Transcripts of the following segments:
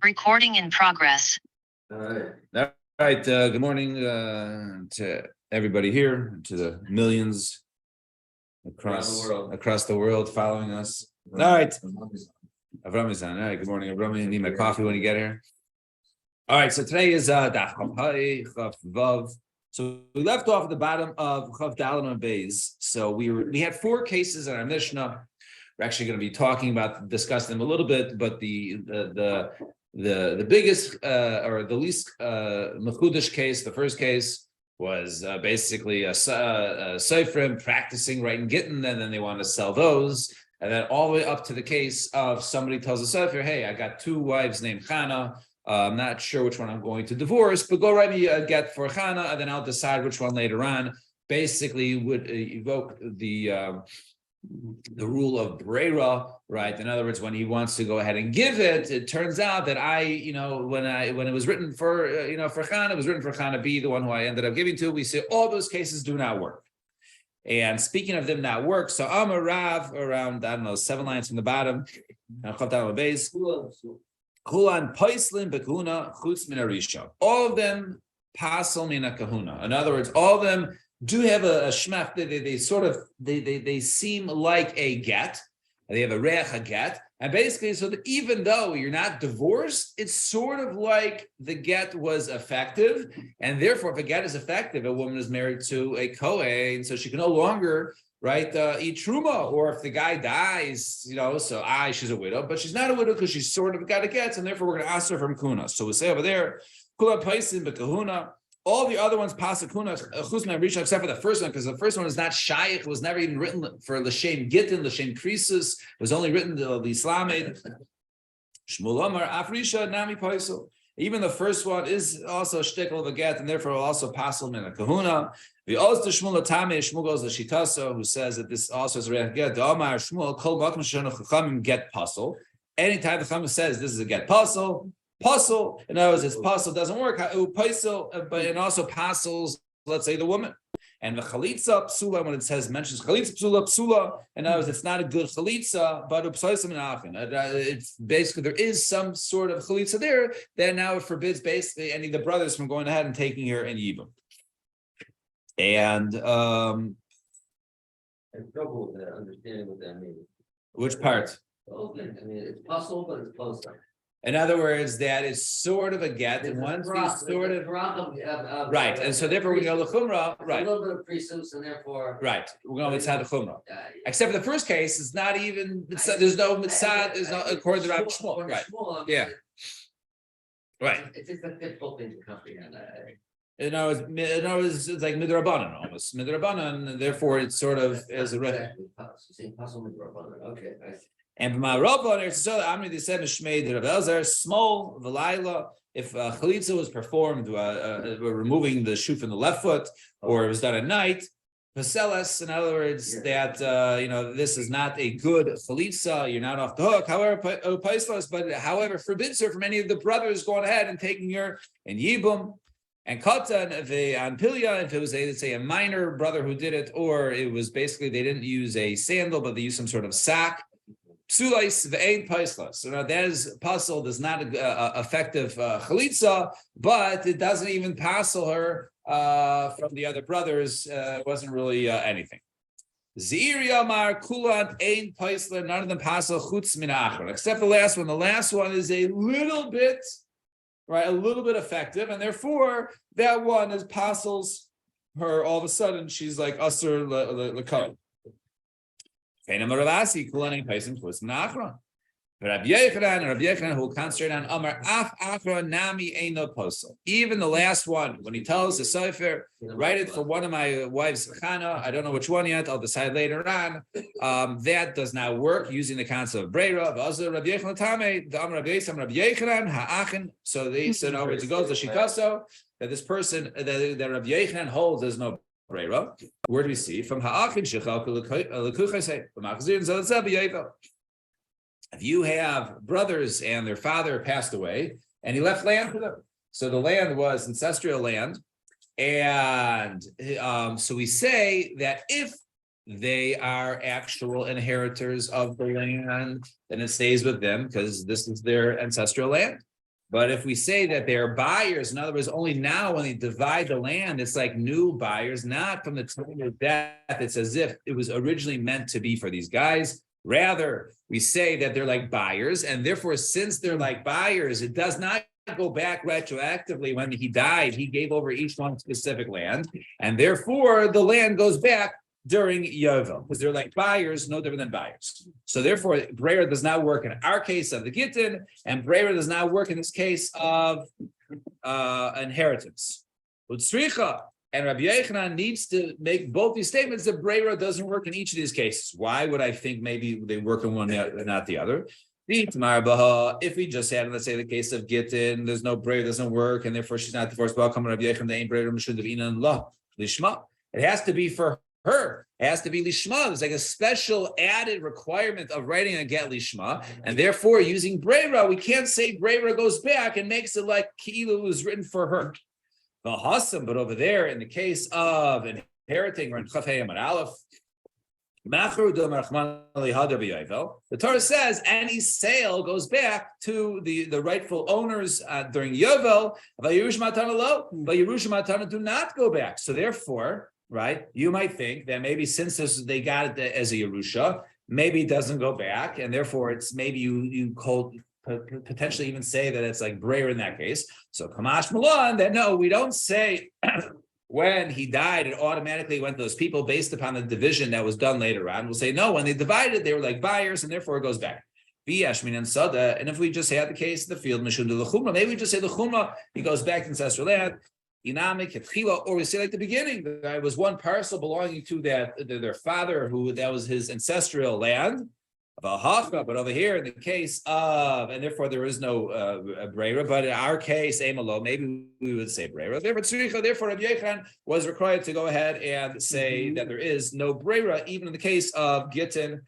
Recording in progress. All right. Good morning to everybody here, to the millions across the world following us. All right. Avram is on. All right. Good morning, Avram. You need my coffee when you get here. All right. So today is Daf Chav Vav. So we left off at the bottom of Chav Dalet and Beis. So we had four cases in our Mishnah. We're actually going to be discussing them a little bit, but the biggest or the least mechudesh case, the first case was basically a seifrim practicing writing gittin, and then they want to sell those, and then all the way up to the case of somebody tells a sefer, "Hey, I got two wives named Chana. I'm not sure which one I'm going to divorce, but go write me a get for Chana, and then I'll decide which one later on." Basically, would evoke the rule of Breira, right? In other words, when he wants to go ahead and give it, it turns out that when it was written for Chana, it was written for Chana B, the one who I ended up giving to. We say all those cases do not work. And speaking of them not work, so Amar Rav, around 7 lines from the bottom, Kulan Paislin Bekuna Chutz Min Arisha. All of them pasal mina kahuna. In other words, all of them do have a shmach. They seem like a get. They have a reach a get, and basically, so that even though you're not divorced, it's sort of like the get was effective, and therefore, if a get is effective, a woman is married to a kohen, so she can no longer eat truma. Or if the guy dies, she's a widow, but she's not a widow because she's sort of got a get, and therefore we're going to ask her from kuna. So we say over there, kula paisin bekahuna. All the other ones pasakuna chuzna risha, except for the first one, because the first one is not shaykh. It was never even written for l'shem gittin, l'shem krisus. It was only written the Islamed. Shmuel Amar afrisha nami paisel. Even the first one is also a shtickle of a get, and therefore also pasel min a kahuna. The also Shmuel Tame Shmuel goes to Shitaso, who says that this also is a get. The Amar Shmuel kol makom shenu chachamim get pasel. Anytime the chacham says this is a get pasel. Puzzle, in other words, it's puzzle doesn't work. But it also puzzles, let's say, the woman. And the chalitza psula, when it mentions chalitza psula, in other words, it's not a good chalitza, but it's basically there is some sort of chalitza there that now it forbids basically any of the brothers from going ahead and taking her in yibum. And I'm trouble with understanding what that means. Which part? Both things. I mean, it's puzzle, but it's close. In other words, that is sort of a get, and once we sort of right, and so therefore we go l'chumra, right? A little bit of presumption, and therefore right. We're going mitzad l'chumra. Except for the first case, it's not even there's no mitzad. There's no according to Rabbi Shmuel, right? Yeah, right. It's just a difficult thing to comprehend. It's like midrabanan almost midrabanan, and therefore it's sort of as a okay. And by my Rabban, it's so Amri they said Mishmei Rav Elazar small v'layla. If chalitza was performed, removing the shoe from the left foot, or it was done at night, Vaselas. In other words, that this is not a good chalitza. You're not off the hook. However, forbids her from any of the brothers going ahead and taking her in yibum. And katan on pilya, if it was a minor brother who did it, or it was basically they didn't use a sandal, but they used some sort of sack. Psulais ve'ein paisla. So now that is puzzle does not effective chalitza, but it doesn't even passel her from the other brothers. Wasn't really anything. Ziri Amar kulan ein paisla. None of them passel chutz min achron, except the last one. The last one is a little bit effective, and therefore that one is passels her. All of a sudden, she's like usher lekol. But Rabbi Yechanan who will concentrate on Amar Af Achra Nami Eino Posel. Even the last one, when he tells the Sefer, write it for one of my wives, Chana. I don't know which one yet. I'll decide later on. That does not work using the concept of Breira. Rabbi Yechanan Tame, the Amar Rabbi Yechanan Ha'achin. So they said, over it goes the Shikaso that this person that Rabbi Yechanan holds there's no Breira. Where do we see? From Ha'achin Shechal Lekuchasei from Achzir and Zalzeh. If you have brothers and their father passed away and he left land for them, so the land was ancestral land, and so we say that if they are actual inheritors of the land, then it stays with them because this is their ancestral land. But if we say that they are buyers, in other words, only now when they divide the land, it's like new buyers, not from the time of death. It's as if it was originally meant to be for these guys. Rather, we say that they're like buyers, and therefore, since they're like buyers, it does not go back retroactively. When he died, he gave over each one specific land, and therefore the land goes back during Yovel, because they're like buyers, no different than buyers. So therefore, Breira does not work in our case of the Gittin, and Breira does not work in this case of inheritance. Utsricha, and Rabbi Yochanan needs to make both these statements that Breira doesn't work in each of these cases. Why would I think maybe they work in one and not the other? If we just had, let's say, the case of Gittin, there's no Breira, doesn't work, and therefore she's not divorced. Welcome, Rabbi Yochanan, ain't Breira Lishma. It has to be for her. It has to be lishma. There's like a special added requirement of writing a get lishma, and therefore using breira, we can't say breira goes back and makes it like ki'ilu was written for her. But over there, in the case of inheriting, or in Chafayim and Aleph, the Torah says any sale goes back to the rightful owners during Yovel. But Yerush Matana do not go back. So therefore, right, you might think that maybe since they got it as a Yerusha, maybe it doesn't go back, and therefore it's maybe you potentially even say that it's like Breira in that case. So Kamash Milan, that no, we don't say when he died, it automatically went to those people based upon the division that was done later on. We'll say no, when they divided, they were like buyers, and therefore it goes back. And if we just had the case of the field, maybe we just say the Chumrah, he goes back to ancestral land. Or we say like the beginning, there was one parcel belonging to their father, who that was his ancestral land. But over here, in the case of, and therefore there is no breira, but in our case, Amalo, maybe we would say breira. Therefore, Rabbi Yochanan was required to go ahead and say that there is no breira, even in the case of Gittin.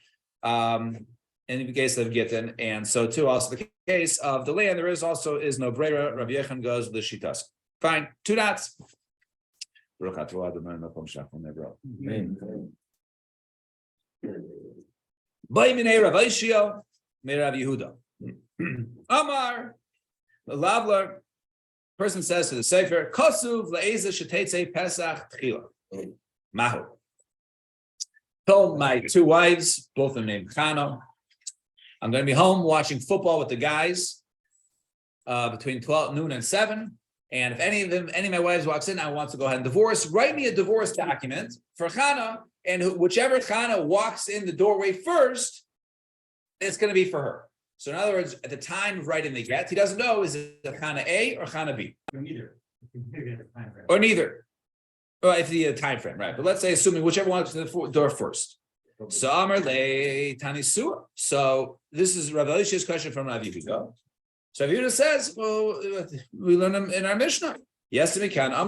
In the case of Gittin, and so too also the case of the land, there is no breira. Rabbi Yochanan goes the shitas. Fine, 2 dots. Amar, the Lavler, person says to the Sefer, Kosuv le'eza shetetze Pesach tchila. Mahu. Told my 2 wives, both of them named Chana, I'm going to be home watching football with the guys between 12 noon and 7. And if any of my wives walks in, I want to go ahead and divorce. Write me a divorce document for Chana, and whichever Chana walks in the doorway first, it's going to be for her. So in other words, at the time of writing the get, he doesn't know is it Chana A or Chana B, or neither. Or neither. Well, if the time frame, right? But let's say assuming whichever walks in the door first. So Amar le Tanisua. So this is Rav Elisha's question from Rav Yehuda. So Yehuda says, well, we learn them in our Mishnah. Yes, we can. The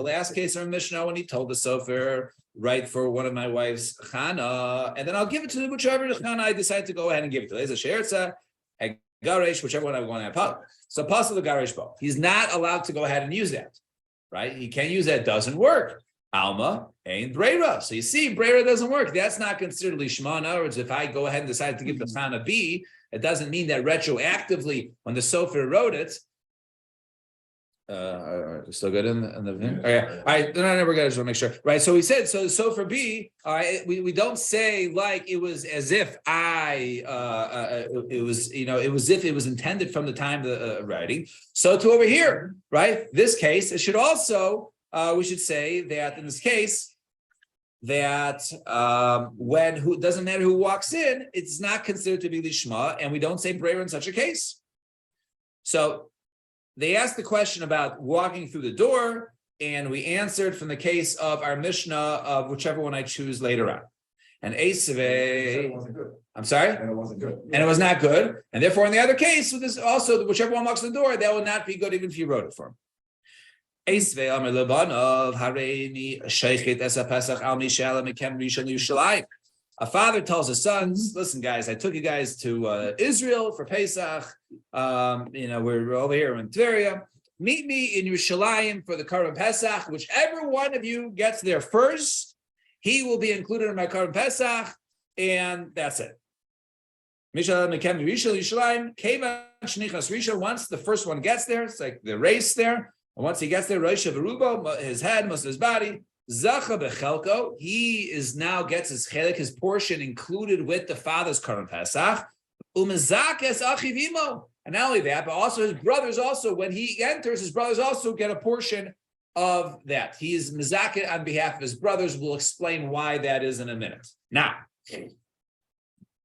last case of our Mishnah, when he told the Sofer, write for one of my wives, Chana, and then I'll give it to whichever Chana I decide to go ahead and give it to. There's a Sheretza, a Garesh, whichever one I want to have. So Pasal the Garesh Bo. He's not allowed to go ahead and use that, right? He can't use that. It doesn't work. Alma ain't Breira. So you see, Breira doesn't work. That's not considered Lishma. In other words, if I go ahead and decide to give the Chana B, it doesn't mean that retroactively, when the Sofer wrote it, still good in the all right. No, we're gonna just make sure. Right. So he said, so the Sofer B, all right, we don't say like it was as if it was, it was if it was intended from the time of the writing. So to over here, right, this case, it should also, we should say that in this case, that when doesn't matter who walks in, it's not considered to be lishma, and we don't say breira in such a case. So they asked the question about walking through the door, and we answered from the case of our Mishnah of whichever one I choose later on. And Esave, I'm sorry, And it wasn't good. and it was not good, and therefore in the other case, with this also whichever one walks in the door, that will not be good even if you wrote it for him. A father tells his sons, listen, guys, I took you guys to Israel for Pesach. We're over here in Tveria. Meet me in Yerushalayim for the Korban Pesach. Whichever one of you gets there first, he will be included in my Karban Pesach, and that's it. Once the first one gets there, it's like the race there. And once he gets there, his head, most of his body, Zacha bechelko, he is now gets his chelik, his portion included with the father's Karban Pesach. Umezakes achivimo, and not only that, but also his brothers. Also, when he enters, his brothers also get a portion of that. He is mezakeh on behalf of his brothers. We'll explain why that is in a minute. Now,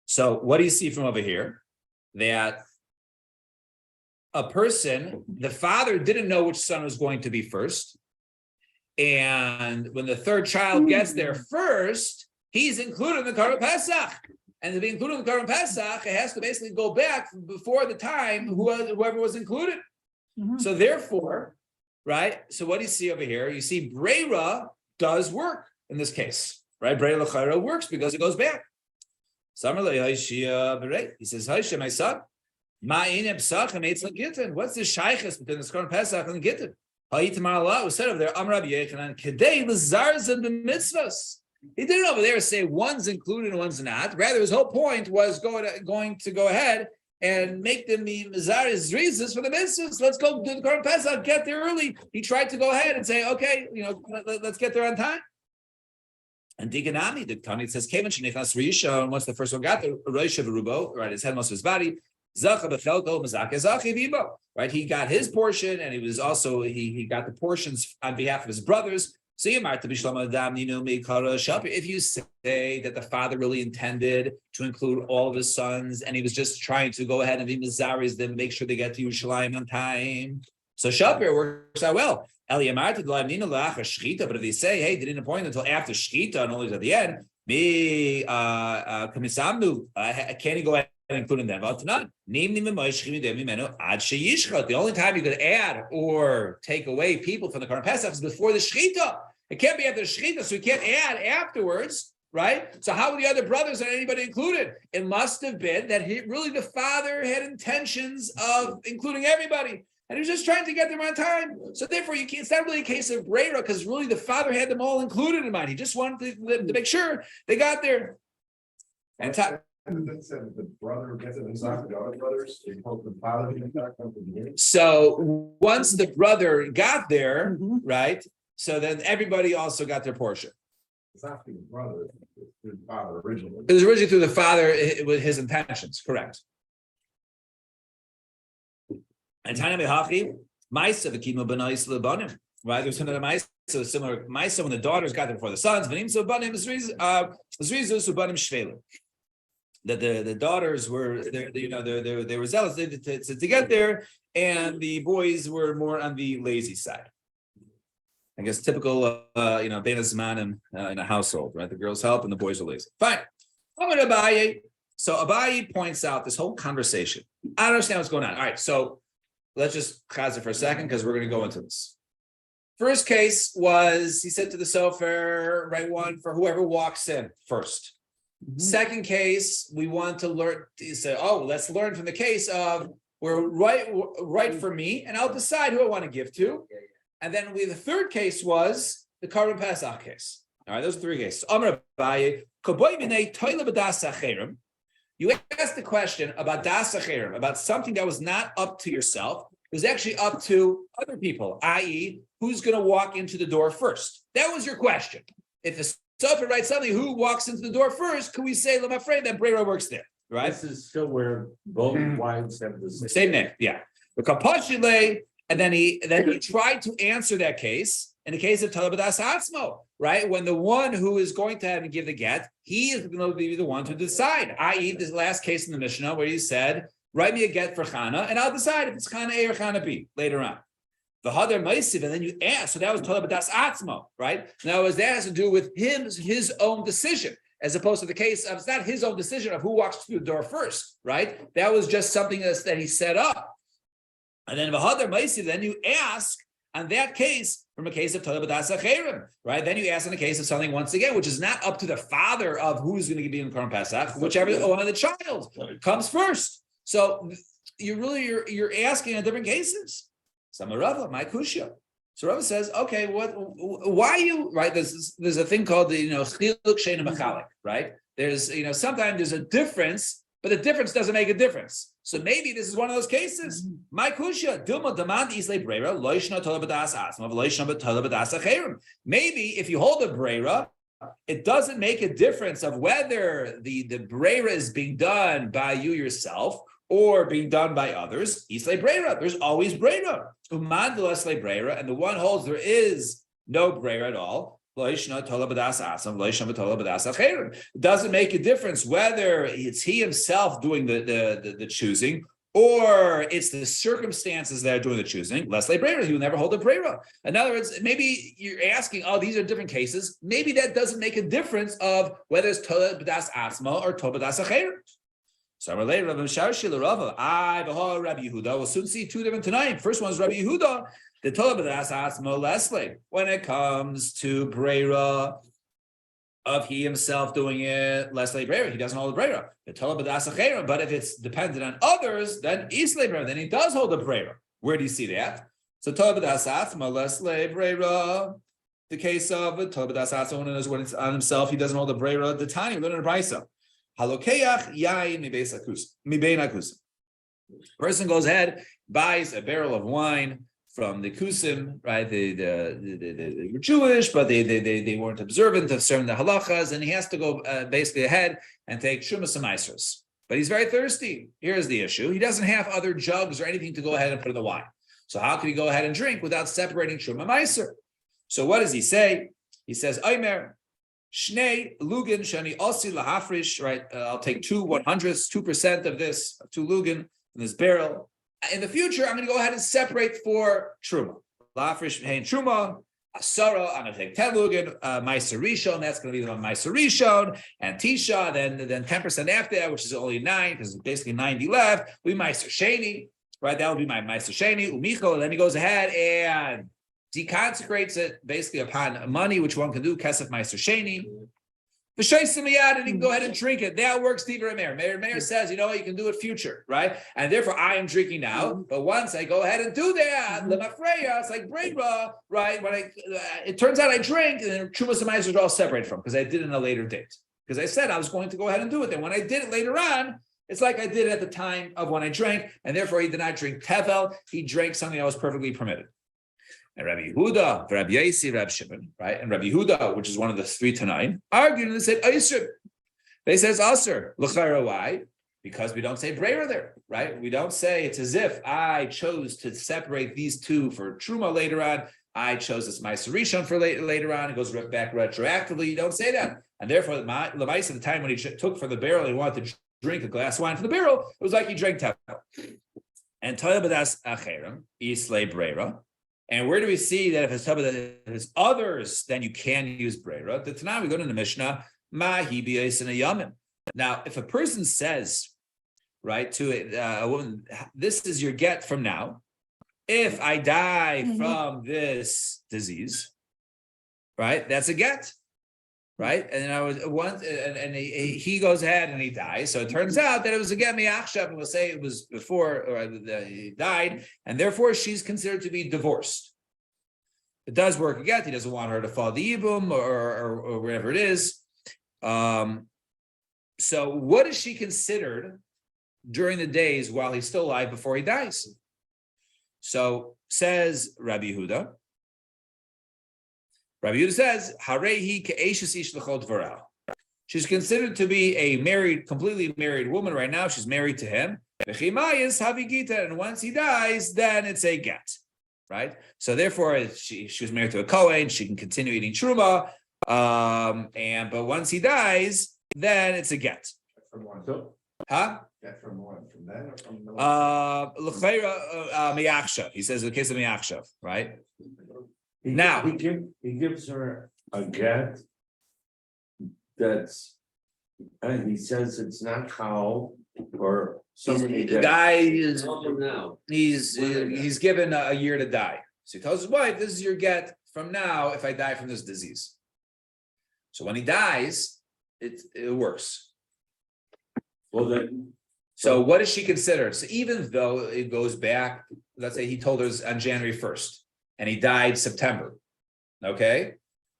so what do you see from over here? That a person, the father didn't know which son was going to be first. And when the third child gets there first, he's included in the Karban Pesach. And to be included in the Karban Pesach, it has to basically go back before the time whoever was included. Mm-hmm. So therefore, right? So what do you see over here? You see Breira does work in this case, right? Breira L'chaira works because it goes back. He says, Haisha, my son, what's the shaykhs between the Karban Pesach and the Gittin? It was said over there, Amar Rabbi Yechanan, Kedei l'zarzim b'mitzvos. He didn't over there say one's included and one's not. Rather, his whole point was going to go ahead and make them the Mizaris Rizas for the mitzvahs. Let's go do the Karban Pesach, get there early. He tried to go ahead and say, okay, let's get there on time. And Diganami, the Tani says, Kevin Shenichnas Risha, and once the first one got there, Rosh Rubo, right, his head, most of his body, Zacha Bechelko, Mazake Zachi Vibo, right? He got his portion, and he was also he got the portions on behalf of his brothers. So if you say that the father really intended to include all of his sons, and he was just trying to go ahead and be Mizaris, then make sure they get to Yerushalayim on time, so Shapir works out well. But if they say, hey, they didn't appoint until after Shechita and only at the end, can he go ahead and include them? The only time you could add or take away people from the Karban Pesach is before the Shechita. It can't be after the Shechita, so you can't add afterwards, right? So how were the other brothers and anybody included? It must have been that really the father had intentions of including everybody. And he was just trying to get them on time. So therefore, it's not really a case of Breira, because really the father had them all included in mind. He just wanted to make sure they got there. And the brother gets it, the other brothers, they hope the father. So once the brother got there, right? So then everybody also got their portion. It's not through the brother, it's through the father originally. It was originally through the father with his intentions, correct? And Tanya Mehachi, Maisa v'kimo b'nais lebanim. Right, there's another Maisa, so similar Maisa when the daughters got there before the sons. V'nim so banim zrizus ubanim shvelim. That the daughters were they were zealous to get there, and the boys were more on the lazy side. I guess typical Bein Zmanim in a household, right? The girls help and the boys are lazy. Fine. So Abaye points out this whole conversation. I don't understand what's going on. All right, so let's just chaz it for a second because we're going to go into this. First case was, he said to the sofer, write one for whoever walks in first. Mm-hmm. Second case, we want to learn, he said, let's learn from the case of, write for me, and I'll decide who I want to give to. And then the third case was the Karban Pesach case. All right, those are three cases. You asked the question about das acherim, about something that was not up to yourself. It was actually up to other people, i.e., who's going to walk into the door first. That was your question. If the sofer writes something, who walks into the door first, can we say, I'm afraid that Breira works there, right? This is still where both wives have the same name, yeah. The Kapashile, and then he tried to answer that case in the case of Talabadas Hatzmo, right? When the one who is going to have to give the get, he is going to be the one to decide, i.e., this last case in the Mishnah where he said, write me a get for Chana, and I'll decide if it's Chana A or Chana B later on. The Hadar Maisiv, and then you ask, so that was Talabadas Atzmo, right? Now, that has to do with his own decision, as opposed to the case of, it's not his own decision of who walks through the door first, right? That was just something that he set up. And then V'hadar Maisiv, then you ask on that case from a case of Talabadas Acherim, right? Then you ask in a case of something, once again, which is not up to the father of who's going to be in Karban Pesach, whichever one of the child comes first. So you're asking in different cases. Samarava, my kushya. So Rava says, okay, why you, right? There's a thing called the, chiluk sheina mechalik, right? There's, sometimes there's a difference, but the difference doesn't make a difference. So maybe this is one of those cases. My kusha, dilma demand isle brera, loishna tola b'das asma, loishna tola b'das acherim. Maybe if you hold a brera, it doesn't make a difference of whether the brera is being done by you yourself or being done by others. Isle brera, there's always brera. Uman isle brera, and the one holds there is no brera at all. It doesn't make a difference whether it's he himself doing the choosing or it's the circumstances that are doing the choosing. Leslie Brera, he will never hold a Brera. In other words, maybe you're asking, oh, these are different cases. Maybe that doesn't make a difference of whether it's Tola B'das Asma or Tola B'das Acher. So Rabbi Yehuda. We'll soon see two different tonight. First one is Rabbi Yehuda. The Tola B'das Asma Leslie. When it comes to Brera, of he himself doing it, Leslie Brera, he doesn't hold a Brera. The Tola B'das Acher. But if it's dependent on others, then Isle Brera, then he does hold a Brera. Where do you see that? So Tola B'das Asma Leslie Brera. The case of Tola B'das Asma, when it's on himself, he doesn't hold a Brera. The Tani, learn in a Brisa. Halokeach yain mibein akusim. Person goes ahead, buys a barrel of wine from the kusim, right? They were Jewish, but they weren't observant of certain halachas, and he has to go basically ahead and take shumas and maasros. But he's very thirsty. Here's the issue: he doesn't have other jugs or anything to go ahead and put in the wine. So how can he go ahead and drink without separating shum and maaser? So what does he say? He says, "Omer." Shnei lugin shani osi lahafrish, right? I'll take 2/100, 2% of this, 2 lugin in this barrel. In the future, I'm going to go ahead and separate for truma. Lahafrish hein truma, asara. I'm going to take 10 lugin, meiser rishon. That's going to be the meiser rishon and tisha. Then 10% after that, which is only 9, because basically 90 left. We meiser sheni, right? That would be my meiser sheni umicho. And then he goes ahead and deconsecrates it basically upon money, which one can do, kesef meiser sheni. And he can go ahead and drink it. That works, Divrei Meir. Meir says, you know what, you can do it future, right? And therefore I am drinking now, but once I go ahead and do that, lemafreya, it's like brera, right? When it turns out I drink, and then Trumas and Meiser are all separated from, because I did it in a later date. Because I said I was going to go ahead and do it. Then when I did it later on, it's like I did it at the time of when I drank, and therefore he did not drink tevel, he drank something that was perfectly permitted. And Rabbi Yehuda, Rabbi Yosi, Rabbi Shimon, right? And Rabbi Yehuda, which is one of the 3 to 9, argued and said, Aser. They says Aser. L'chara, why? Because we don't say Brera there, right? We don't say it's as if I chose to separate these two for Truma later on. I chose this Meiser Rishon for later on. It goes back retroactively. You don't say that. And therefore, Lemais at the time when he took for the barrel, he wanted to drink a glass of wine from the barrel. It was like he drank tevel. And Toya B'das Acherim, Isle Brera. And where do we see that if it's others, then you can use Brera? The Tanah, we go to the Mishnah, Mahi b'yos in a yamin. Now, if a person says, right, to a woman, this is your get from now. If I die from this disease, right, that's a get, right? And I was once, and he goes ahead and he dies. So it turns out that it was a get miachshav, and we'll say it was before he died, and therefore she's considered to be divorced. It does work again. He doesn't want her to fall the ibum or whatever it is. So what is she considered during the days while he's still alive before he dies? So says Rabbi Yehuda. Rabbi Yehuda says, "Harehi ke'eshes ish l'chol dvarav." She's considered to be a completely married woman right now. She's married to him. V'chimayis havigita, and once he dies, then it's a get, right? So therefore, she was married to a Kohen. She can continue eating truma, but once he dies, then it's a get. From one. Huh? Get from one. From then or from the Miachshav. He says in the case of Miachshav, right? Now he gives her a get that's, and he says it's not how or somebody. The guy is Now. he's given a year to die. So he tells his wife, "This is your get from now. If I die from this disease." So when he dies, it works. Well then, So what does she consider? So even though it goes back, let's say he told her on January 1st. and he died September. Okay,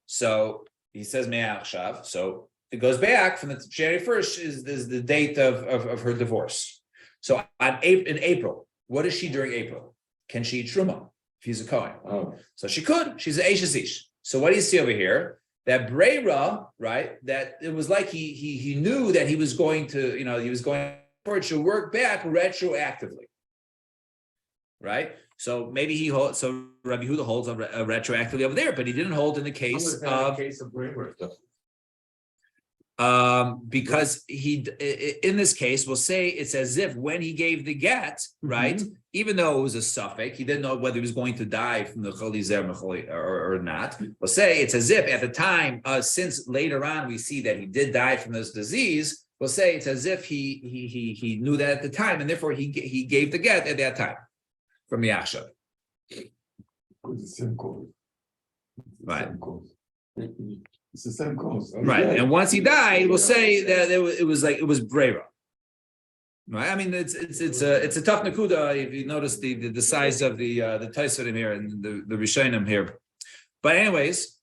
so he says me'achshav. So it goes back from the January 1st is the date of her divorce. So in April, what is she during April? Can she eat truma if he's a Kohen? Oh, So she could. She's an Eishes Ish. So what do you see over here? That Breira, right? That it was like he knew that he was going to, he was going for it to work back retroactively, right? So maybe he holds. So Rabbi Yehuda holds retroactively over there, but he didn't hold in the case of Braver stuff. because in this case, we'll say it's as if when he gave the get, right? Even though it was a suffix, he didn't know whether he was going to die from the cholizer or not. We'll say it's as if at the time, since later on we see that he did die from this disease. We'll say it's as if he knew that at the time, and therefore he gave the get at that time from Yasha. It's the same cause. Right. It's the same cause. Right, and once he died, we'll say that it was Breira. Right, I mean it's a tough nakuda if you notice the size of the Taisarim here and the Rishonim here. But anyways,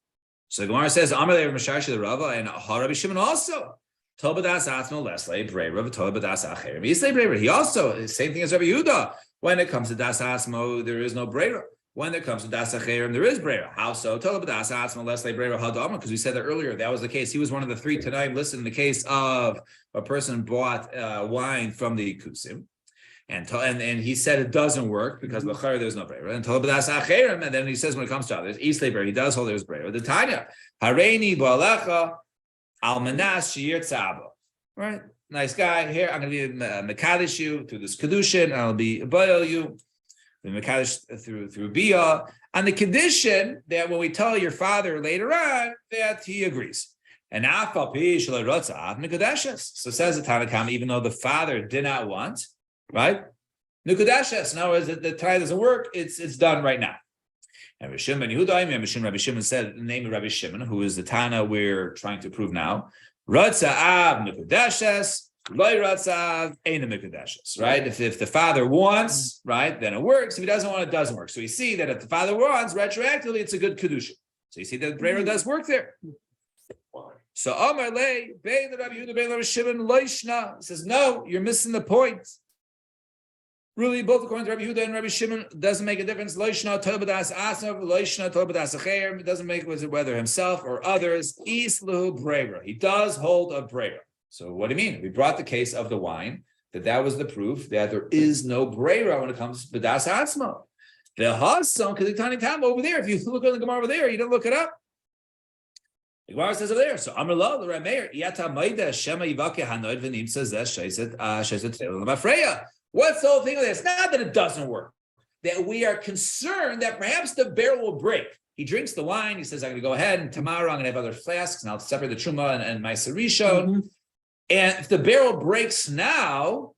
so Gemara says Amar le Mashashi the Rava and Rabbi Shimon also Tobadas Atmo Lesle Breira Tobadas Acherim. He also same thing as Rabbi Yehuda. When it comes to Das Asmo, there is no Breira. When it comes to Das Acherim, there is Breira. How so? Tobadas Atmo Lesle Breira Hadama, because we said that earlier. That was the case. He was one of the 3 tonight listed in the case of a person bought wine from the Kusim. And he said it doesn't work because l'chayr there's no breira. And then he says when it comes to others, Islay breira, he does hold there's breira. The Tanya, Hareini ba'alecha almanas shir tzaba. Right, nice guy. Here I'm going to be mekadesh you through this kedushin, and I'll be boil you, the mekadesh through bia, on the condition that when we tell your father later on that he agrees. And so says the Tanakh, even though the father did not want. Right? Nukudashes. In other words, the tie doesn't work, it's done right now. And Rabbi Shimon said the name of Rabbi Shimon, who is the Tana we're trying to prove now. Ratza'av Nukudashes, Loi Ratza'av Eina Nukudashes. Right? If the father wants, right, then it works. If he doesn't want, it doesn't work. So you see that if the father wants, retroactively, it's a good kedusha. So you see that Breira does work there. So Amar Le, Bein Rabbi Yehuda, Bein Rabbi Shimon, Loishna says, no, you're missing the point. Really, both according to Rabbi Yehuda and Rabbi Shimon, doesn't make a difference. Loishna Tobadas Asav, Loishna Tobadas Acherim. It doesn't make whether himself or others. Islu Breira. He does hold a Breira. So what do you mean? We brought the case of the wine, that was the proof that there is no Breira when it comes to Badas Atzma. The Hasan, because the tiny time over there, if you look at the Gemara over there, you don't look it up. The Gemara says over there. So Amrullah, the Rameir, Yata Maida Shema Yivake Hanoid Venim says that Shaiset Mafreya. What's the whole thing of this? Not that it doesn't work. That we are concerned that perhaps the barrel will break. He drinks the wine. He says, I'm going to go ahead and tomorrow I'm going to have other flasks and I'll separate the truma and my sarishon. And if the barrel breaks now,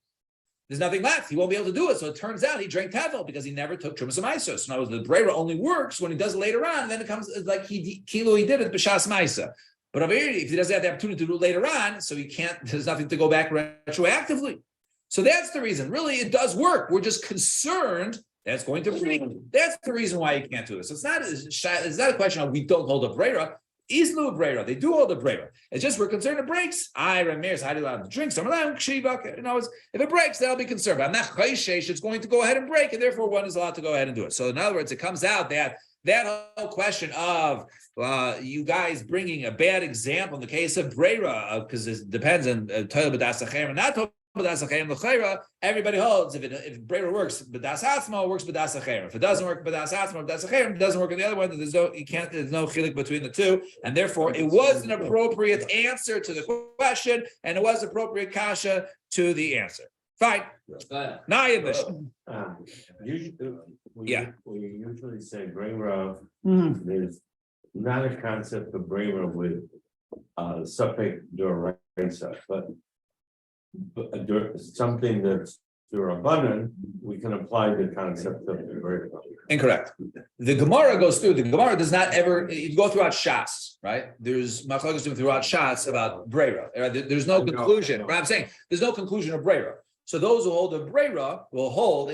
there's nothing left. He won't be able to do it. So it turns out he drank tevel because he never took trumas ma'isa. So now the breira only works when he does it later on. And then it comes like he did it b'shas ma'isa. But if he doesn't have the opportunity to do it later on, so he can't, there's nothing to go back retroactively. So that's the reason. Really, it does work. We're just concerned that's going to break. That's the reason why you can't do this. It's not a question of we don't hold a breira. Islu breira. They do hold a breira. It's just we're concerned it breaks. I Rameir how do you allow to drink some of that? If it breaks, then I'll be concerned. But I'm not chayshesh. It's going to go ahead and break, and therefore one is allowed to go ahead and do it. So in other words, it comes out that whole question of you guys bringing a bad example in the case of breira, because it depends on toil b'das achem and not toil. Everybody holds if breira works, b'das atzma works b'das acherim. If it doesn't work b'das atzma, b'das acherim, it doesn't work in the other one. There's no chilik between the two, and therefore it was an appropriate answer to the question, and it was appropriate kasha to the answer. Fine. Now you We usually say breira. There's not a concept of breira with suffix d'oraisa, but something that's abundant, we can apply the concept of the breira. Incorrect. The Gemara goes through. The Gemara does not ever. You go throughout Shas, right? There's machlokes throughout Shas about breira. There's no conclusion. What I'm saying, there's no conclusion of breira. So those who hold the brera will hold.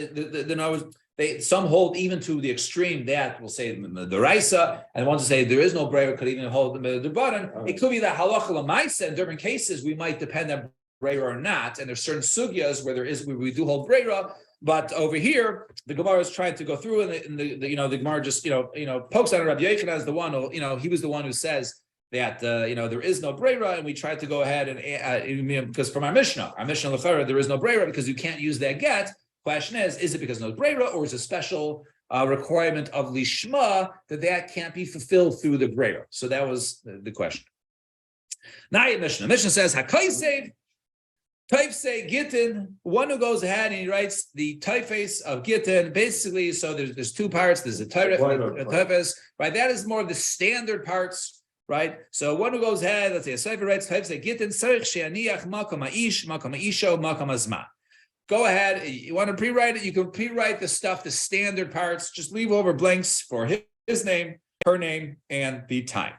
Some hold even to the extreme that will say the raisa, and ones say there is no brera could even hold the button. It could be that halacha lemaisa. In different cases, we might depend on brera or not, and there's certain sugyas where we do hold brera. But over here, the Gemara is trying to go through, and the Gemara just pokes on Rabbi Yochanan as the one who he was the one who says that there is no brera, and we tried to go ahead and because from our Mishnah Lefera, there is no brera because you can't use that get. Question is it because no brera, or is a special requirement of lishma that can't be fulfilled through the brera? So that was the question. Now Mishnah says Hakaisev Taifse Gittin, one who goes ahead and he writes the typeface of Gittin. Basically, so there's two parts. There's a typeface, right? That is more of the standard parts, right? So one who goes ahead, let's say a cipher writes Taifse Gittin, Sarich Sheaniach Makam Aish, Makam Aisho, Makam Azma. Go ahead. You want to pre-write it? You can pre-write the stuff, the standard parts. Just leave over blanks for his name, her name, and the time.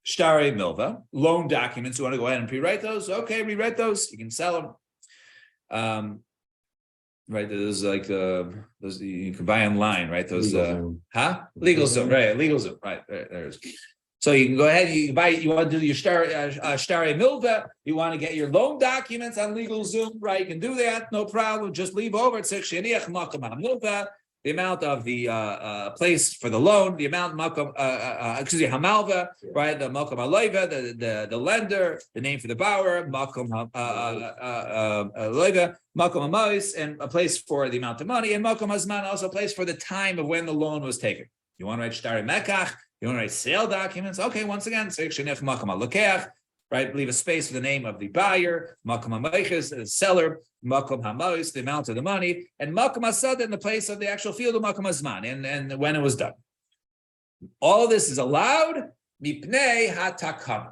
Shtare milva, loan documents. You want to go ahead and pre-write those? Okay, rewrite those. You can sell them. Right, there's like those you can buy online, right? Those LegalZoom, right? LegalZoom, right? There's. So you can go ahead. You buy. You want to do your shtare milva. You want to get your loan documents on LegalZoom, right? You can do that, no problem. Just leave over. It's milva. The amount of the place for the loan, the amount hamalva, right? The malkam alayva, the lender, the name for the borrower, malkam alayva, malkam amois, and a place for the amount of money, and malkam hazman, also a place for the time of when the loan was taken. You want to write shtare mekach, you want to write sale documents. Okay, once again, malkam alokech, right? Leave a space for the name of the buyer, malkam amayches, the seller. Makom Hamois, the amount of the money, and Makom Asad in the place of the actual field of Makom Azman, and when it was done. All of this is allowed mipnei hatakana,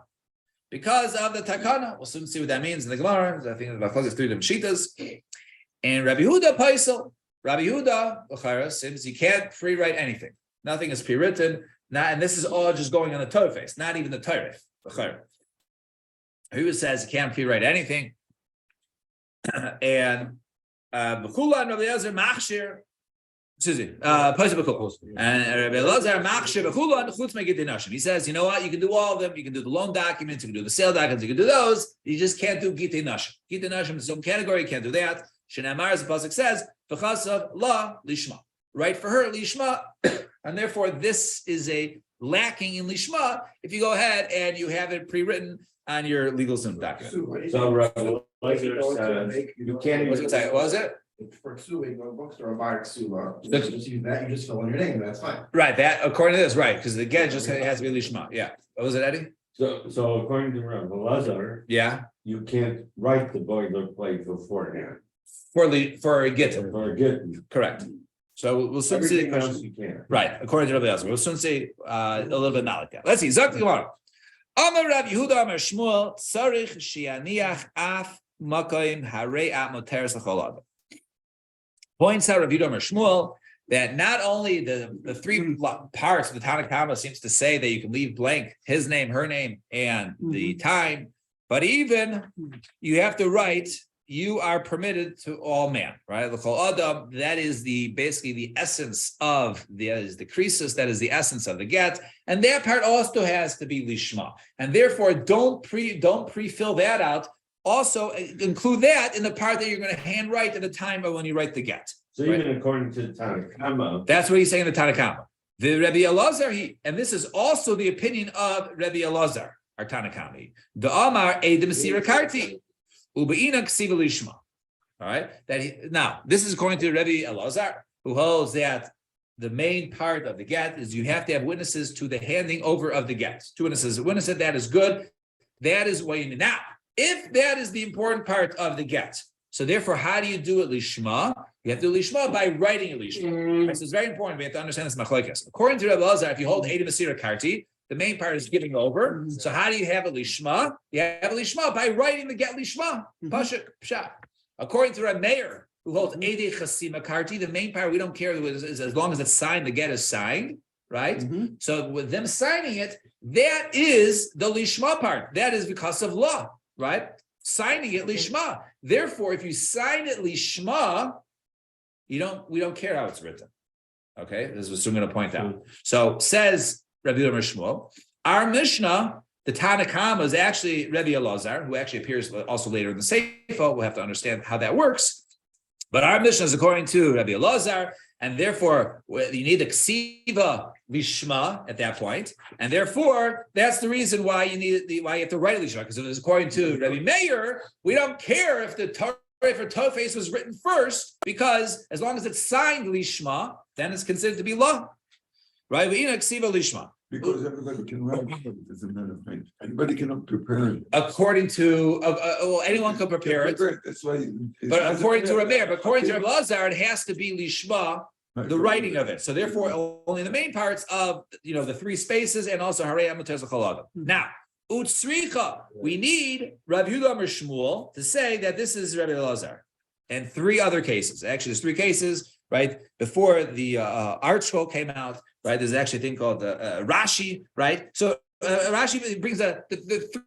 because of the takana. We'll soon see what that means in the Gemara. I think about close to 3 different shitas. And Rabbi Yehuda Paisel, Rabbi Yehuda, since you can't pre-write anything, nothing is pre-written. And this is all just going on the Torah face, not even the Torah. Who says you can't pre-write anything? And Bechula and Rabbi Elazar Machshir, and Rabbi Elazar Machshir Bechula and Chutz Megidin Nashim. He says, you know what? You can do all of them. You can do the loan documents. You can do the sale documents. You can do those. You just can't do Gitei Nashim. Gitei Nashim is its own category. You can't do that. Shenamar, as the pasuk says, V'chasav la lishma. Right for her lishma, and therefore this is a lacking in lishma. If you go ahead and you have it pre-written on your LegalZoom document. So Rabbi you can't even say. What was it? For suing a bookstore or buyer sula, you just use that, you just fill in your name, that's fine. Right, that according to this, right, because the get just has to be lishma. Yeah. What was it, Eddie? So according to Rabbi Elazar, yeah, you can't write the boilerplate beforehand. For a get. For a get. Correct. So we'll soon see the question. You can. Right, according to Rabbi Elazar. We'll soon see a little bit not like that. Let's see. Zak the Gemara. Amar Rabbi Yehuda Amar Shmuel Tzarich Shianiach Af Makoim Harei At Moteres L'Chol Adam. Points out Rabbi Yehuda Amar Shmuel that not only the 3 parts of the Tanna Kama seems to say that you can leave blank his name, her name, and the time, but even you have to write you are permitted to all man, right? L'Chol Adam, that is basically the essence of the krisus, that is the essence of the get, and that part also has to be lishma, and therefore don't pre-fill that out. Also include that in the part that you're going to handwrite at the time of when you write the get. So right? Even according to the Tanna Kama, that's what he's saying in the Tanna Kama. The Rabbi Elazar, and this is also the opinion of Rabbi Elazar, our Tanna Kama. The Amar Edim Sira Karti. All right. Now, this is according to Rabbi Elazar, who holds that the main part of the get is you have to have witnesses to the handing over of the get. 2 witnesses. A witness said that is good. That is what you need. Now, if that is the important part of the get, so therefore, how do you do it lishma? You have to do lishma by writing it lishma. Right, so it's very important. We have to understand this machlokes. According to Rabbi Elazar, if you hold Edim Asira Karti, the main part is giving over. So how do you have a lishma? You have a lishma by writing the get lishma. Pashuk pshat. According to Reb Meir, who holds Eidei Chasima Karti, the main part we don't care is as long as it's signed, the get is signed, right? So with them signing it, that is the lishma part. That is because of law, right? signing it lishma. Therefore, if you sign it lishma, we don't care how it's written. Okay, this is what I'm going to point out. So says Rabbi Yehuda Shmuel, our Mishnah, the Tanakama is actually Rabbi Elazar, who actually appears also later in the Sefer. We'll have to understand how that works. But our Mishnah is according to Rabbi Elazar, and therefore you need a ksiva lishma at that point, and therefore that's the reason why why you have to write lishma, because if it's according to Rabbi Meir, we don't care if the Torah for Tofes was written first, because as long as it's signed lishma, then it's considered to be law, right? We ksiva lishma. Because everybody can write it, as a matter of fact. Anybody can prepare it. According to, well, anyone can prepare it, That's why. but according to Rabbi, but according to Rabbi Lazar, it has to be lishma, the writing of it. So therefore, only the main parts of the three spaces and also Harei Amater Zachalada. Now, utsricha, we need Rabbi Yehuda Amar Shmuel to say that this is Rabbi Lazar, and three other cases. Actually, there's three cases, right? Before the Art Scroll came out, right? There's actually a thing called Rashi, right? So Rashi brings the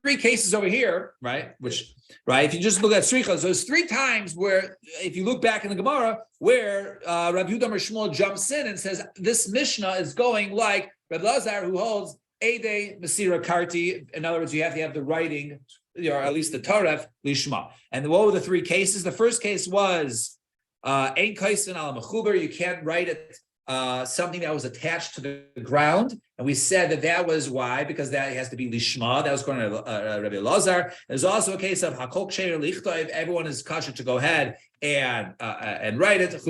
three cases over here, right? Which, right? If you just look at Sricha, so there's three times where, if you look back in the Gemara, where Rabbi Yehuda Amar Shmuel jumps in and says this Mishnah is going like Rabbi Lazar, who holds Eidei Masira Karti. In other words, you have to have the writing, or at least the Taref Lishma. And what were the three cases? The first case was Ein Kaisen al Mechuber. You can't write it. Something that was attached to the ground, and we said that was why, because that has to be lishma. That was going to Rabbi Elazar. There's also a case of hakol ksher lichta. If everyone is kosher to go ahead and write it, that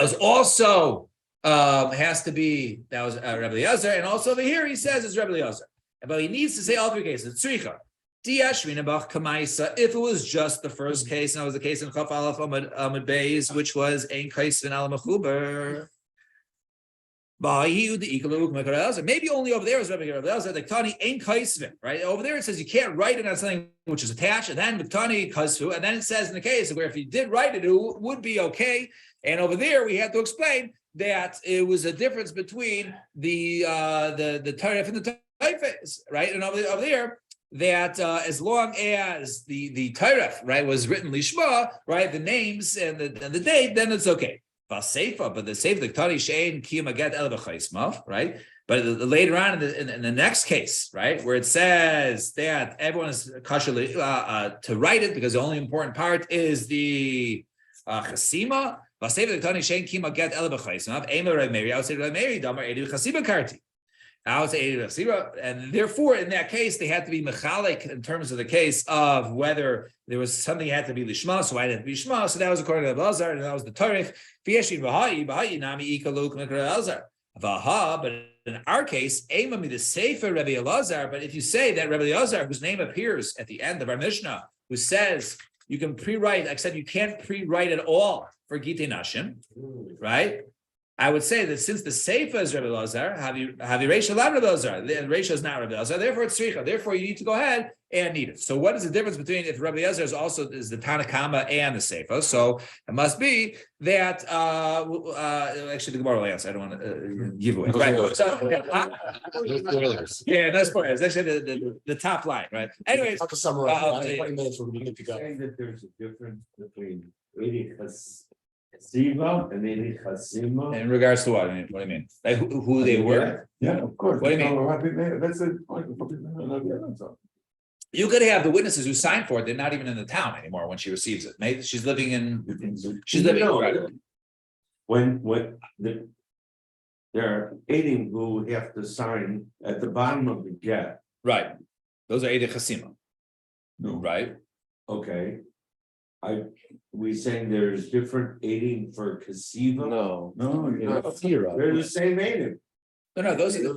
was also has to be, that was Rabbi Elazar, and also over here he says it's Rabbi Elazar, but he needs to say all three cases. Tzricha. If it was just the first case, and that was the case in Chaf Aleph Amud Beis, which was Ein Kaisen al Mechuber. Maybe only over there is Rabbi Elazar, the Tani Ein Kaisen, right? Over there it says you can't write it on something which is attached, and then Tani Kasvu, and then it says in the case where if you did write it, it would be okay. And over there we had to explain that it was a difference between the Taref and the Taifes, right? And over there, that as long as the Tairef, right, was written lishma, right, the names and the date, then it's okay. But the Sefer, the Tani Shein Kiyum Aget El B'Chaismav, right? But later on in the next case, right, where it says that everyone is kosher to write it because the only important part is the Chasima. But Sefer the Tani Shein Kiyum Aget El B'Chaismav. Eimer Rav Meiri, I would say Rav Meiri Damar Edu Chasima Karti. And therefore, in that case, they had to be mechalik in terms of the case of whether there was something that had to be lishma, so I didn't be lishma. So that was according to Elazar, and that was the Tarif. But in our case, the Sefer Rabbi Elazar. But if you say that Rabbi Elazar, whose name appears at the end of our Mishnah, who says you can pre-write, except you can't pre-write at all for Gitei Nashim, right? I would say that since the Sefer is Rabbi Elazar, have you Reisha not Rabbi Elazar? The Reisha is not Rabbi Elazar. Therefore, it's Tzricha. Therefore, you need to go ahead and need it. So, what is the difference between if Rabbi Elazar is the Tanakama and the Sefer? So, it must be that actually the Gemara will answer. I don't want to give away. Right. So, yeah, no spoilers. Actually, the top line, right? Anyways, I'll summarize. 20 minutes, we'll be good to go. Saying that there's a difference between Chasiva and Eli Chasima. in regards to what? I mean, what do you mean? Like who they were? Yeah, of course. What do you mean? That's it. You could have the witnesses who signed for it. They're not even in the town anymore when she receives it. Maybe she's living in. She's living. No, when there are 80 who have to sign at the bottom of the get, Right. Those are Eidei Chasima. No. Right. okay. We saying there's different aiding for Kasiva? No. They're the same aiding. No. Those are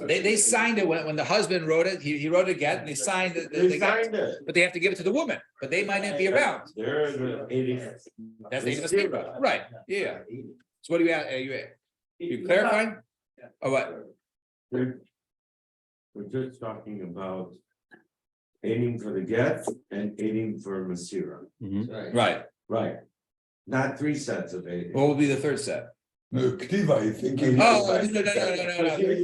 they signed it when the husband wrote it. He wrote it again. And they signed it. They signed it. But they have to give it to the woman. But they might not be around. They're the aiding. That's the Chasima. Right. Yeah. So what do you add? You clarifying? Or what? We're just talking about aiding for the get and aiding for Masira. Right. Right. Not 3 sets of aiding. What will be the third set? No, Ktiva, I think. Oh,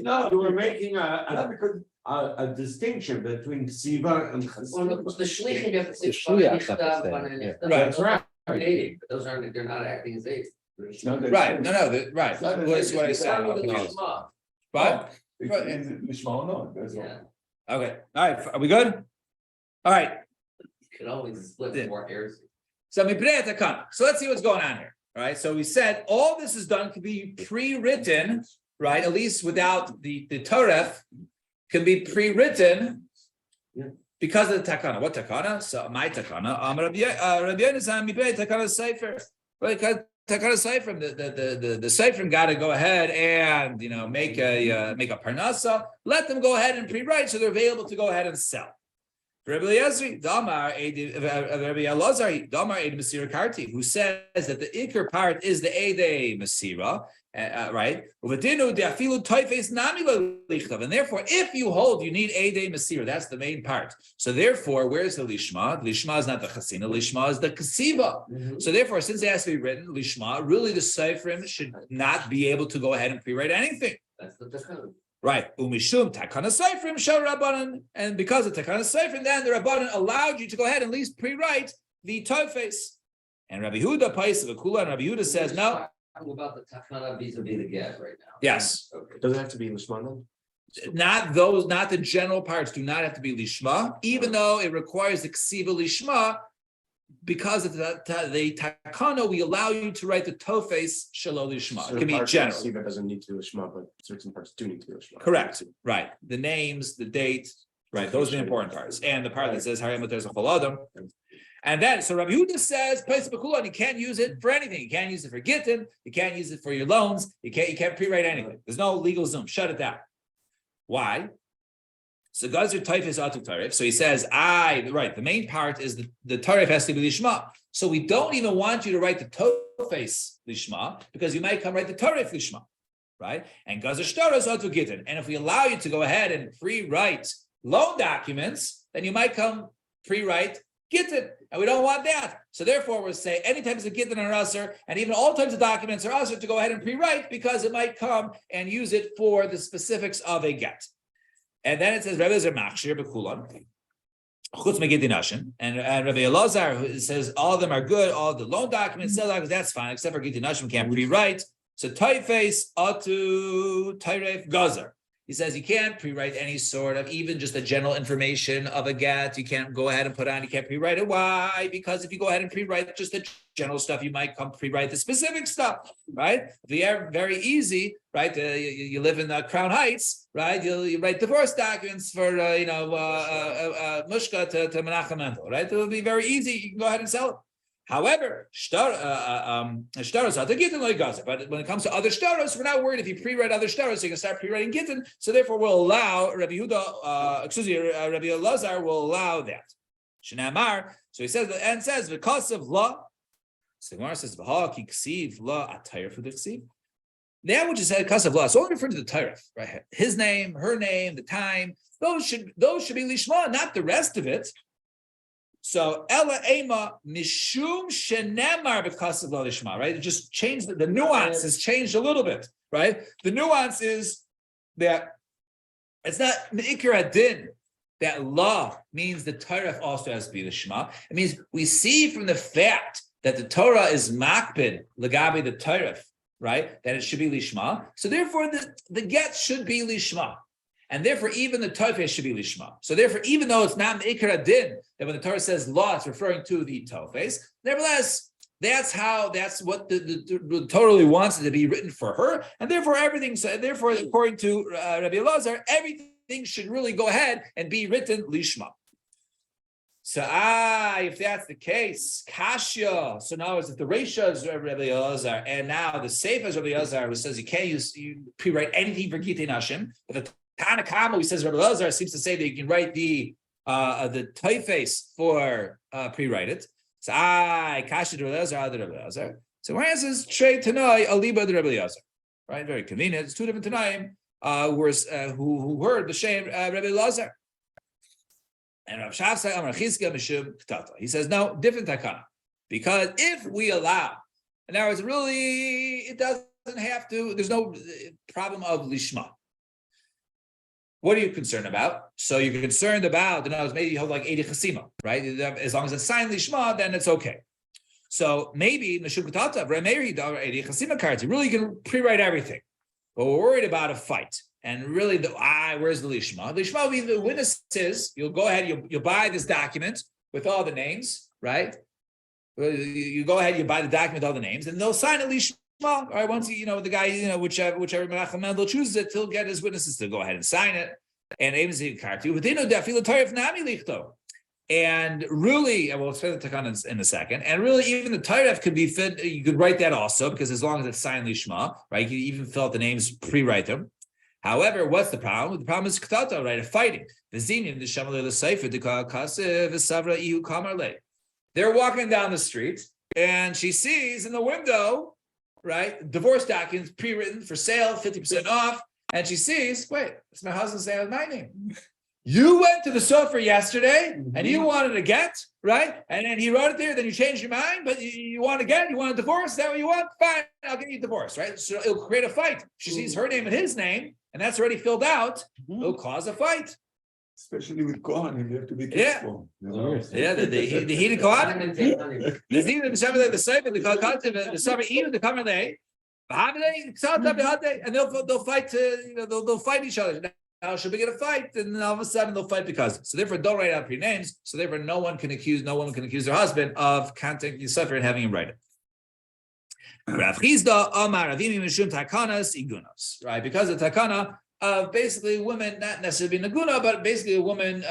no. No, we're making Not because a distinction between ksiva and Well, chassid. the shlichim, you have to say. The shliach have to Shliach, say, Banan, yeah. Nifta, Right. those aren't aiding, but those aren't, they're not acting as aid. No, they- Right, right, It's not an that's what I aid, said, Starting with the okay. Lishma, Right, It's the small note, that's all. yeah, okay, all right, are we good? All right, you can always split Yeah. more hairs. so Miprei Takana. So let's see what's going on here. All right, so we said all this is done can be pre-written, right? At least without the Torah can be pre-written Yeah. because of the takana. What takana? So my takana. Rabbi Yonasan Miprei Takana Sefer. Right, because takana Sefer, the Sefer got to go ahead and make a parnasa. Let them go ahead and pre-write so they're available to go ahead and sell. Rabbi Elazar, Rabbi Elazar, Damar Eid Masira Karti, who says that the ikar part is the Eid Masira, right? And therefore, if you hold, you need Eid Masira. That's the main part. So therefore, where's the lishma? The lishma is not the chasina. Lishma is the kasiva. So therefore, since it has to be written lishma, really the seifrim should not be able to go ahead and pre-write anything. That's the Takana. Right, umishum takana seifrim shel rabbanan, and because of takana seifrim, then the rabbanan allowed you to go ahead and at least pre-write the typeface. And Rabbi Huda Pais of Akula, and Rabbi Huda says no. Talking about the Takana vis-a-vis the get right now. Yes, Okay. Does it have to be Lishma then? not those, not the general parts. Do not have to be lishma, even though it requires the ksiva lishma. Because of the takana, we allow you to write the toface shelo lishma. It can be general. Siva doesn't need to be Lishma, but certain parts do need to be Lishma. Correct. Right. The names, the date, right. Those are the important parts. And the part that says Harayim there's a Chol Adam. And then so Rabbi Huda says, place Bekulan, you can't use it for anything. You can't use it for Gittin, you can't use it for your loans, you can't pre-write anything. There's no legal zoom. Shut it down. Why? So Gazer Taifis Atu Tarif. So he says, the main part is the Tarif has to be Lishma. So we don't even want you to write the Toface Lishma because you might come write the Tarif Lishma. Right? And Gazer Shtaros Atu Gittin. And if we allow you to go ahead and pre-write loan documents, then you might come pre-write Gittin. And we don't want that. So therefore we'll say any types of Gittin are usher, and even all types of documents are usher to go ahead and pre-write because it might come and use it for the specifics of a get. And then it says Rabbi Elazar Machshir Bekulan, Chutz Megidin Nashim, and Rabbi Elazar who says all of them are good, all the loan documents, sell documents, that's fine, except for Gidin Nashim can't pre-write. So typeface Atu Tyref Gazer. He says you can't pre-write any sort of even just the general information of a get. You can't go ahead and put on. You can't pre-write it. Why? Because if you go ahead and pre-write just the general stuff, you might come pre-write the specific stuff, right? Very easy, right? You live in Crown Heights, right? You write divorce documents for Mushka to Menachem Mendel, right? It will be very easy. You can go ahead and sell it. However, shtaros are the gittin like gazer. But when it comes to other shtaros, we're not worried if you pre-write other shtaros, so you can start pre-writing gittin. So therefore, we'll allow Rabbi Huda, Rabbi Elazar will allow that. Shnamar. So he says and says because of law. So Gemara says v'ha ki ksiv law atayr for the ksiv. That which is said because of law, it's only referring to the Torah, right? His name, her name, the time. Those should be lishma, not the rest of it. So Ella Ema Mishum Shenemar because of Lishma, right? It just changed the nuance has changed a little bit, right? The nuance is that it's not Me'ikir Adin, that law means the Torah also has to be the Shema. It means we see from the fact that the Torah is makbid Lagabi the Torah, right? That it should be Lishma. So therefore the get should be Lishma. And therefore, even the Tofes should be Lishma. So therefore, even though it's not Me'ikar Adin, that when the Torah says law, it's referring to the Tofes, nevertheless, that's what the Torah wants it to be written for her. And therefore, therefore, according to Rabbi Elazar, everything should really go ahead and be written Lishma. So, if that's the case, Kashya. So now, if the Reisha is Rabbi Elazar, and now the Sefer is Rabbi Elazar, who says you pre-write anything for Gitei Nashim, but the Tanakama, who says Rabbi Elazar seems to say that you can write the typeface for pre-write it. So Kasha de Rabbi Elazar, Rabbi Elazar. So where it says Trey Tanai Aliba de Rabbi Elazar, right? Very convenient. It's two different Tanaim who heard the shame Rabbi Elazar. And Rav Shafsai Amar Chizkiah Mishum Ktata. He says no, different takana, because if we allow, in other words, really it doesn't have to. There's no problem of lishma. What are you concerned about? So you're concerned about, maybe you hold like 80 chasima, right? As long as it's signed lishma, then it's okay. So maybe really you can pre-write everything, but we're worried about a fight. And really, where's the lishma? The lishma will be the witnesses. You'll go ahead, you'll buy this document with all the names, right? You go ahead, you buy the document with all the names, and they'll sign a lishma. All right, once the guy, whichever Menachem Mendel chooses it, he'll get his witnesses to go ahead and sign it. And And really, and we'll explain the Takana in a second. And really, even the Tairef could be fit. You could write that also, because as long as it's signed lishma, right? You can even fill out the names, pre-write them. However, what's the problem? The problem is ktata, right? A fighting. They're walking down the street, and she sees in the window, right, divorce documents pre-written for sale, 50% off, and she sees, wait, it's my husband's name, my name. You went to the sofa yesterday and you wanted a get, right? And then he wrote it there, then you changed your mind, but you want a get, you want a divorce, is that what you want? Fine, I'll get you a divorce, right? So it'll create a fight. She sees her name and his name, and that's already filled out. It'll cause a fight. Especially with Kohanim, you have to be careful. Yeah, the heated Kohanim. There's even the Shabbat, the Sefer, the Shabbat, even the Kamerle, and they'll fight. They'll fight each other. Now should we get a fight, and then all of a sudden they'll fight because. So therefore, don't write out pre-names. So therefore, no one can accuse their husband of contacting the Sefer and having him write it. Rav Chizda Amar Avimi Mishum Takanas Igunos, right? Because of Takana of basically women not necessarily being Naguna, but basically a woman,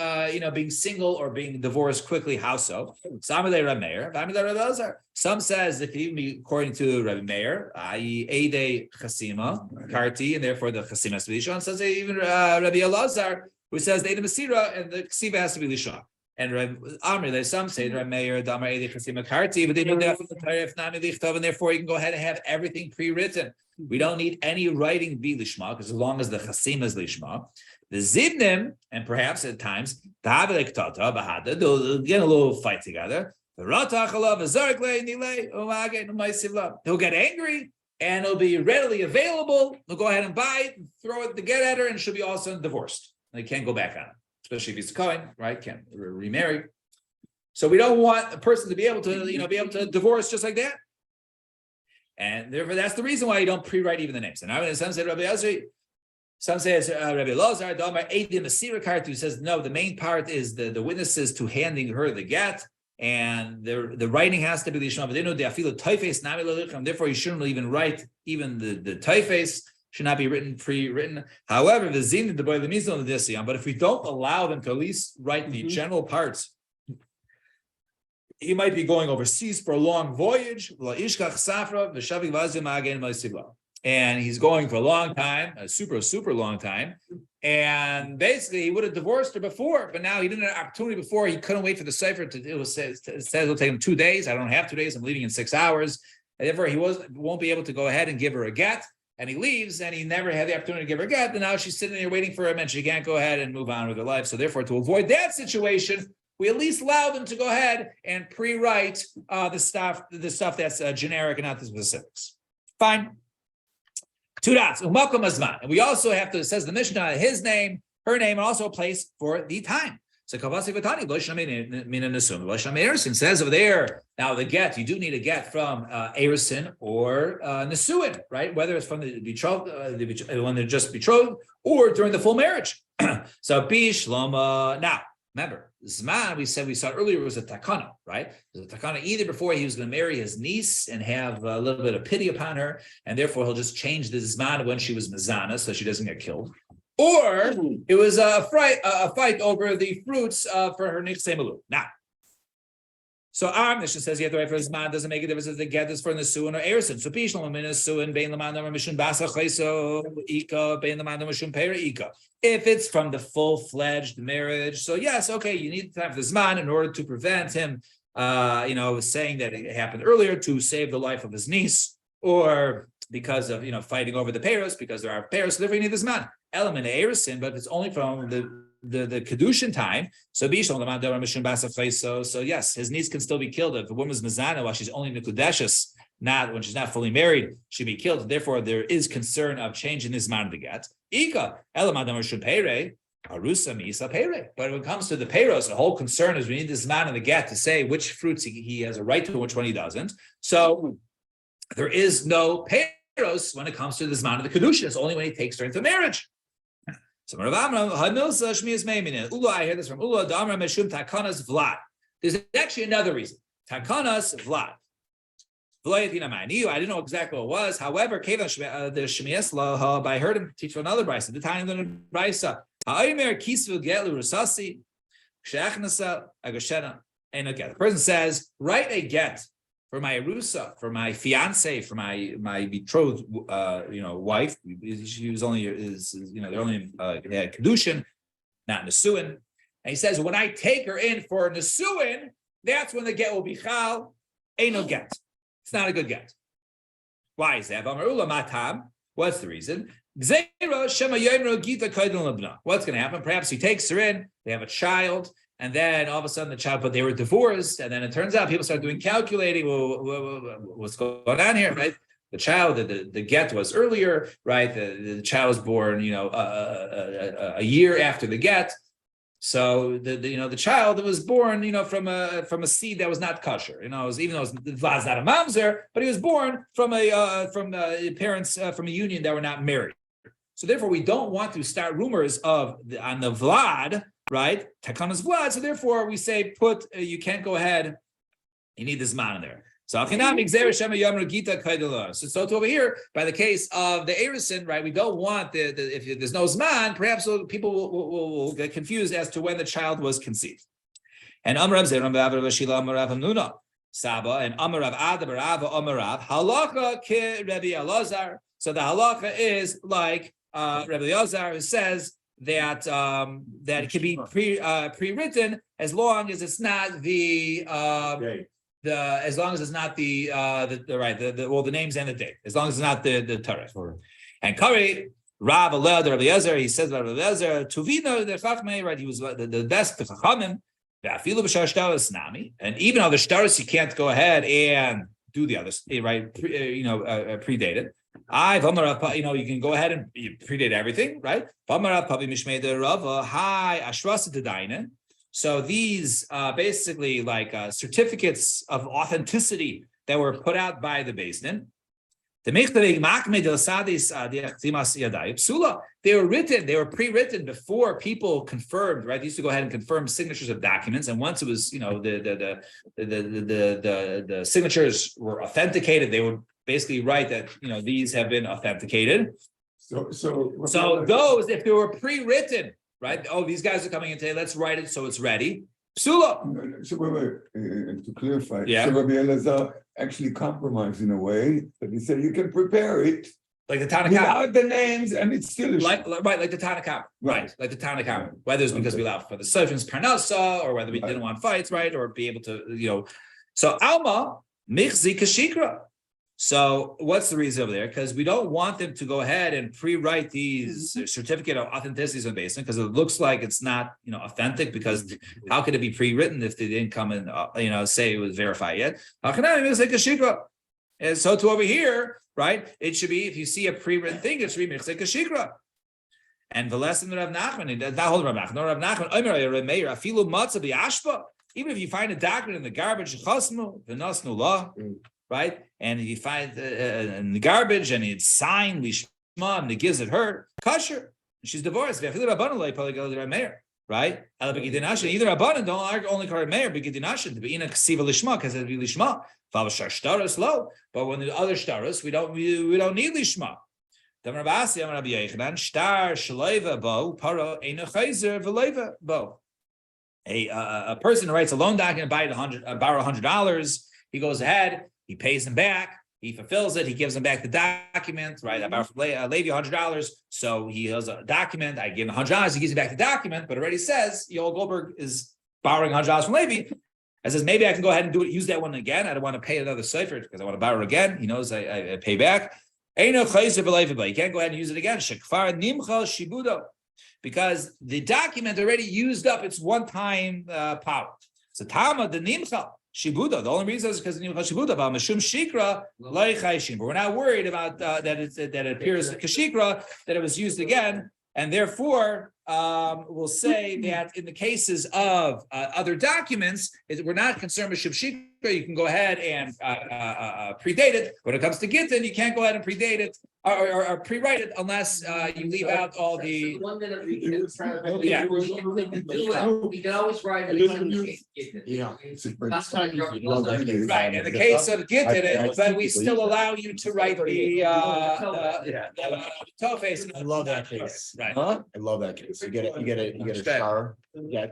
being single or being divorced quickly. How so? Some says it could even be according to Rabbi Meir, i.e., Eidei Chasima, Karti, and therefore the Chasima has to be Lishon. Says even Rabbi Elazar, who says the Eidei Masira and the Ksiva has to be Lishon. And Amri, some say Rabbi Meir, Damar Eidei Chasima Karti, but they don't have the Tarif Nami Lichtov, and therefore you can go ahead and have everything pre-written. We don't need any writing be lishma, because as long as the chasim is lishma, the zibnim, and perhaps at times, they'll get a little fight together. He'll get angry, and it'll be readily available. They'll go ahead and buy it, throw it, the get at her, and she'll be also divorced. They can't go back on it, especially if he's a Kohen, right? Can't remarry. So we don't want a person to be able to, divorce just like that. And therefore, that's the reason why you don't pre-write even the names. And now, some say Rabbi Azri, some say Rabbi Elazar, Damar Eidei Masira Karti, who says no, the main part is the witnesses to handing her the get, and the writing has to be lishma. But they know the afilu typeface nami lelichem. Therefore, you shouldn't even write even the typeface should not be pre-written. However, the zin the boy the mizon the disiyam. But if we don't allow them to at least write the general parts. He might be going overseas for a long voyage, and he's going for a long time, a super long time. And basically, he would have divorced her before, but now he didn't have an opportunity before. He couldn't wait for the cipher to. It says it'll take him 2 days. I don't have 2 days. I'm leaving in 6 hours. And therefore, he won't be able to go ahead and give her a get. And he leaves, and he never had the opportunity to give her a get. And now she's sitting there waiting for him, and she can't go ahead and move on with her life. So therefore, to avoid that situation, we at least allow them to go ahead and pre-write the stuff that's generic and not the specifics. Fine. 2 dots. Umakom azman. And we also have to, it says the Mishnah, his name, her name, and also a place for the time. So Kavasi Vatani, Erison says over there, now the get, you do need a get from Erison or Nesuin, right? Whether it's from the betrothed, when they're just betrothed, or during the full marriage. So Bishlama. Now, remember, Zman, we saw earlier, was a takana, right? It was a takana either before he was going to marry his niece and have a little bit of pity upon her, and therefore he'll just change the Zman when she was Mizana so she doesn't get killed. Or it was a fight over the fruits for her Nichsei Malu. Now, so our Mishnah says you have to write for Zman, doesn't make a difference if they get this for Nesuin or Erison. So Pishlam Nesuin, Bein Lamandam Mishun Basa Chayso Ika, Bein Lamandam Mishun Pera Ika. If it's from the full-fledged marriage, so yes, okay, you need time for the Zman in order to prevent him, saying that it happened earlier to save the life of his niece, or because of fighting over the Peros, because there are Peros, so therefore you need the Zman. Element of Erison, but if it's only from the Kedushin time, so yes, his niece can still be killed. If a woman's Mizana while she's only Nikudeshes, not when she's not fully married, she'd be killed. Therefore, there is concern of changing this man of the get. Ika, Arusa misa pere. But when it comes to the peiros, the whole concern is we need this man in the get to say which fruits he has a right to and which one he doesn't. So there is no peiros when it comes to this man of the kedusha. It's only when he takes her into marriage. So Rav Amram Hamilsa Shmias Meiminin. Ula, I hear this from Ula Damra Meshum Takanas Vlad. There's actually another reason. Takanas Vlad. I didn't know exactly what it was. However, the Shmias Laha, I heard him teach another brisa. The time of the brisa. The person says, write a get for my Rusa, for my fiance, for my betrothed, wife. She was only they're only kedushin, not nesuin. And he says, when I take her in for nesuin, that's when the get will be chal. Ain't no get. It's not a good get. Why is that? What's the reason? What's going to happen? Perhaps he takes her in, they have a child, and then all of a sudden the child, but they were divorced, and then it turns out people start doing calculating. What's going on here, right? The child, the get was earlier, right? The child was born, a year after the get. So the child that was born, from a seed that was not kosher. Even though Vlad's not a mamzer, but he was born from parents from a union that were not married. So therefore, we don't want to start rumors on the Vlad, right? Takanas Vlad. So therefore, we say you can't go ahead. You need this man in there. So to over here, by the case of the Erison, right? We don't want if there's no Zman, perhaps people will get confused as to when the child was conceived. And Amrav Zeram Ba'avar Vashila Amarav Hamnuna Saba and Amarav Adabarava Amarav Halacha Ki Rabbi Elazar. So the halacha is like Rabbi Elazar, who says that that it can be pre-written as long as it's not the as long as it's not the names and the date, as long as it's not the Torah. And Kari Rav Eliezer, he says Rav Eliezer, Tuvino the Chachmei, right? He was the best the Chachamim. And even though the shtaris you can't go ahead and do the others, right? Predate it. You can go ahead and predate everything, right? So these basically like certificates of authenticity that were put out by the Beis Din. They were written, they were pre-written before people confirmed, right? They used to go ahead and confirm signatures of documents, and once it was, the signatures were authenticated, they would basically write that these have been authenticated. So those, if they were pre-written, right? Oh, these guys are coming in today. Let's write it so it's ready. Psula. So wait, to clarify, yeah. So Rabbi Elazar actually compromised in a way that he said you can prepare it like the Tanakh without the names, and it's still like the Tanakh, right? Like the Tanakh, whether it's because we allowed for the Sofin's Parnasa, or whether we didn't want fights, right? Or be able to, So Alma Michzi Kashikra. So what's the reason over there? Because we don't want them to go ahead and pre-write these certificate of authenticity on basis, because it looks like it's not, authentic. Because how could it be pre-written if they didn't come and say it was verified yet? And so to over here, right? It should be, if you see a pre-written thing, it should be michzek shikra. And the lesson of Rav Nachman, not hold Rav Nachman, no Rav Nachman, Omer Meir, afilu matzah bi'ashpa. Even if you find a document in the garbage, chasmu v'nasnu la. Right, and you find in the garbage, and it's signed lishma, and it gives it her kosher. She's divorced. Right? Either Rabbanan don't only call her mayor, but Gidinashin to be in a ksiva lishma because it'd be lishma. Shtaros low, but when the other shtaros, we don't need lishma. A person who writes a loan document, borrow $100, he goes ahead. He pays him back. He fulfills it. He gives him back the document. Right, I borrowed from Levi $100, so he has a document. I give him $100. He gives me back the document, but it already says Yoel Goldberg is borrowing $100 from Levi. I says maybe I can go ahead and use that one again. I don't want to pay another cipher because I want to borrow again. He knows I pay back. You can't go ahead and use it again. Because the document already used up its one-time power. So Tama the Nimcha. Shibuda. The only reason is because of Shibuda. But Mashum Shikra, but we're not worried about that it appears Kashikra, that it was used again, and therefore will say that in the cases of other documents, we're not concerned with Shivshika. You can go ahead and predate it. When it comes to Gittin, you can't go ahead and predate it or pre-write it unless you leave out all the. 1 minute recap. Yeah. We can always write it. Yeah. Right, in the case of Gittin, but we still allow you to write the Tofes. I love that case. Right. I love that case. You get a shower. Yeah,